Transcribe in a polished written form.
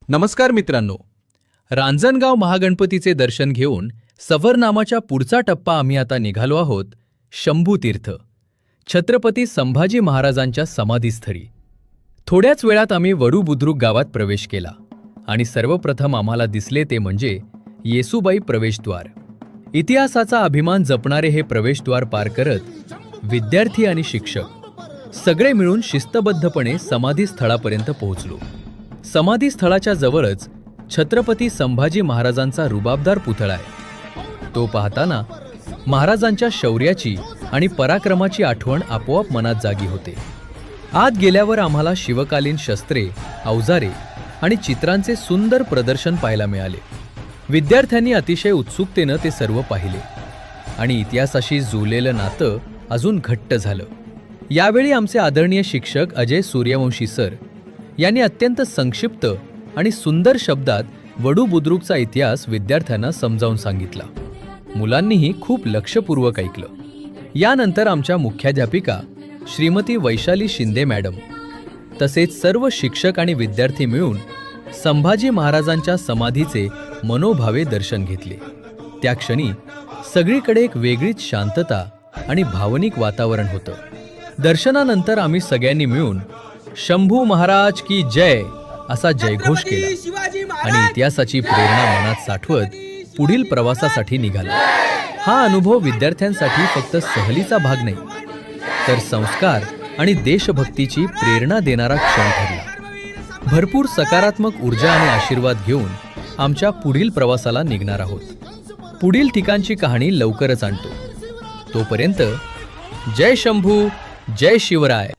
नमस्कार मित्रांनो, रांजणगाव महागणपतीचे दर्शन घेऊन सफरनामाच्या पुढचा टप्पा आम्ही आता निघालो आहोत. शंभू तीर्थ, छत्रपती संभाजी महाराजांच्या समाधीस्थळी. थोड्याच वेळात आम्ही वडू बुद्रुक गावात प्रवेश केला आणि सर्वप्रथम आम्हाला दिसले ते म्हणजे येसुबाई प्रवेशद्वार. इतिहासाचा अभिमान जपणारे हे प्रवेशद्वार पार करत विद्यार्थी आणि शिक्षक सगळे मिळून शिस्तबद्धपणे समाधीस्थळापर्यंत पोहोचलो. समाधीस्थळाच्या जवळच छत्रपती संभाजी महाराजांचा रुबाबदार पुतळा आहे. तो पाहताना महाराजांच्या शौर्याची आणि पराक्रमाची आठवण आपोआप मनात जागी होते. आत गेल्यावर आम्हाला शिवकालीन शस्त्रे, अवजारे आणि चित्रांचे सुंदर प्रदर्शन पाहायला मिळाले. विद्यार्थ्यांनी अतिशय उत्सुकतेनं ते सर्व पाहिले आणि इतिहासाशी जुळलेलं नातं अजून घट्ट झालं. यावेळी आमचे आदरणीय शिक्षक अजय सूर्यवंशी सर यांनी अत्यंत संक्षिप्त आणि सुंदर शब्दात वडू बुद्रुकचा इतिहास विद्यार्थ्यांना समजावून सांगितला. मुलांनीही खूप लक्षपूर्वक ऐकलं. यानंतर आमच्या मुख्याध्यापिका श्रीमती वैशाली शिंदे मॅडम तसेच सर्व शिक्षक आणि विद्यार्थी मिळून संभाजी महाराजांच्या समाधीचे मनोभावे दर्शन घेतले. त्या क्षणी सगळीकडे एक वेगळीच शांतता आणि भावनिक वातावरण होतं. दर्शनानंतर आम्ही सगळ्यांनी मिळून शंभू महाराज की जय असा जयघोष केला आणि इतिहासाची प्रेरणा मनात साठवत पुढील प्रवासासाठी निघाला. हा अनुभव विद्यार्थ्यांसाठी फक्त सहलीचा भाग नाही, तर संस्कार आणि देशभक्तीची प्रेरणा देणारा क्षण ठरला. भरपूर सकारात्मक ऊर्जा आणि आशीर्वाद घेऊन आमच्या पुढील प्रवासाला निघणार आहोत. पुढील ठिकाणची कहाणी लवकरच आणतो. तोपर्यंत जय शंभू, जय शिवराय.